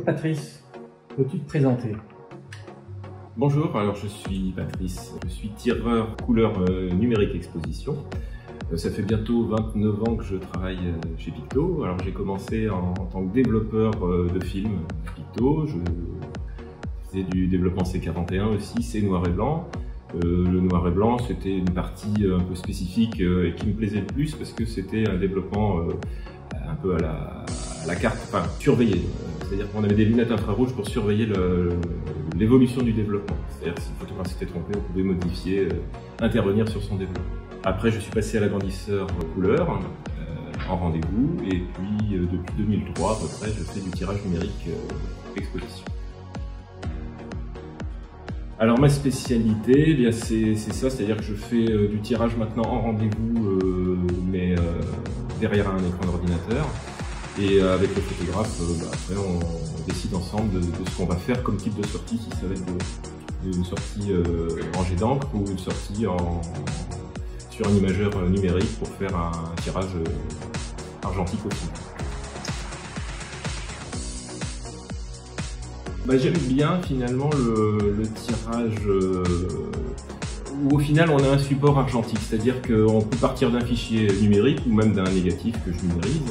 Bonjour Patrice, peux-tu te présenter? Bonjour, alors je suis Patrice, je suis tireur couleur numérique exposition. Ça fait bientôt 29 ans que je travaille chez Picto. Alors j'ai commencé en tant que développeur de films Picto. Je faisais du développement C41 aussi, C noir et blanc. Le noir et blanc, c'était une partie un peu spécifique et qui me plaisait le plus parce que c'était un développement un peu à la carte, enfin surveillé. C'est-à-dire qu'on avait des lunettes infrarouges pour surveiller l'évolution du développement. C'est-à-dire que si le photographe s'était trompé, on pouvait modifier, intervenir sur son développement. Après, je suis passé à l'agrandisseur couleur en rendez-vous, et puis depuis 2003 à peu près, je fais du tirage numérique exposition. Alors ma spécialité, eh bien c'est ça, c'est-à-dire que je fais du tirage maintenant en rendez-vous, mais derrière un écran d'ordinateur. Et avec le photographe, après on décide ensemble de ce qu'on va faire comme type de sortie, si ça va être une sortie en jet d'encre ou une sortie sur un imageur numérique pour faire un tirage argentique aussi. J'aime bien finalement le tirage où au final on a un support argentique, c'est-à-dire qu'on peut partir d'un fichier numérique ou même d'un négatif que je numérise.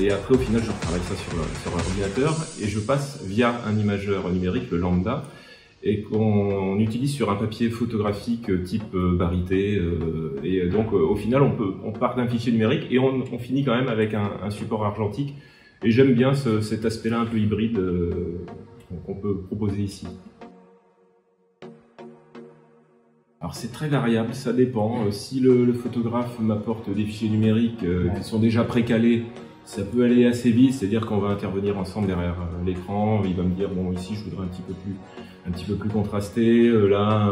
Et après au final je retravaille ça sur l'ordinateur et je passe via un imageur numérique, le lambda, et qu'on utilise sur un papier photographique type Barité. Et donc au final on part d'un fichier numérique et on finit quand même avec un support argentique. Et j'aime bien cet aspect-là un peu hybride qu'on peut proposer ici. Alors c'est très variable, ça dépend. Si le photographe m'apporte des fichiers numériques qui sont déjà précalés, ça peut aller assez vite, c'est-à-dire qu'on va intervenir ensemble derrière l'écran. Il va me dire bon, ici je voudrais un petit peu plus contrasté, là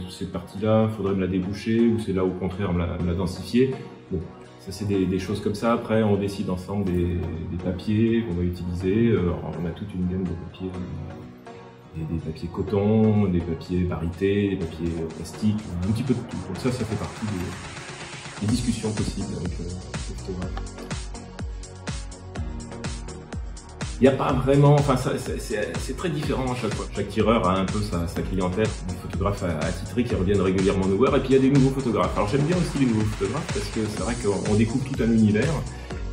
cette partie-là, il faudrait me la déboucher, ou c'est là au contraire me la densifier. Bon, ça c'est des choses comme ça. Après on décide ensemble des papiers qu'on va utiliser. Alors, on a toute une gamme de papiers, des papiers coton, des papiers Barité, des papiers plastiques, un petit peu de tout. Donc ça fait partie des discussions possibles avec le photographe. Il n'y a pas vraiment, enfin c'est très différent à chaque fois. Chaque tireur a un peu sa clientèle, des photographes attitrés qui reviennent régulièrement nous voir, et puis il y a des nouveaux photographes. Alors j'aime bien aussi les nouveaux photographes parce que c'est vrai qu'on découvre tout un univers.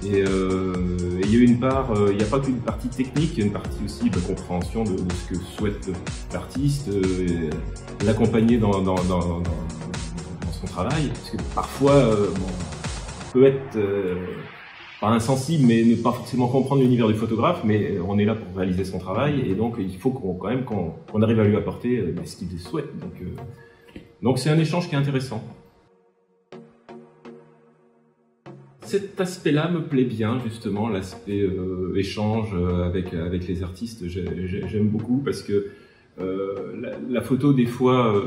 Et il y a une part, il n'y a pas qu'une partie technique, il y a une partie aussi de compréhension de ce que souhaite l'artiste, l'accompagner dans son travail. Parce que parfois, on peut être pas insensible, mais ne pas forcément comprendre l'univers du photographe, mais on est là pour réaliser son travail, et donc il faut quand même qu'on arrive à lui apporter ce qu'il souhaite. Donc c'est un échange qui est intéressant. Cet aspect-là me plaît bien, justement, l'aspect échange avec les artistes. J'aime beaucoup parce que la photo, des fois,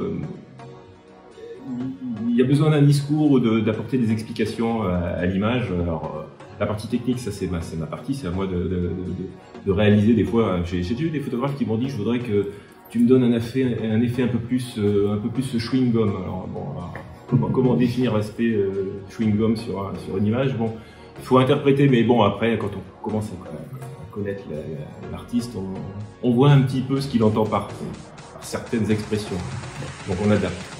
il y a besoin d'un discours ou d'apporter des explications à l'image. Alors, la partie technique, ça c'est ma partie, c'est à moi de réaliser des fois. J'ai déjà eu des photographes qui m'ont dit: je voudrais que tu me donnes un effet un peu plus chewing-gum. Alors, bon, comment définir l'aspect chewing-gum sur une image? Bon, il faut interpréter, mais bon, après, quand on commence à connaître l'artiste, on voit un petit peu ce qu'il entend par certaines expressions. Donc on adapte.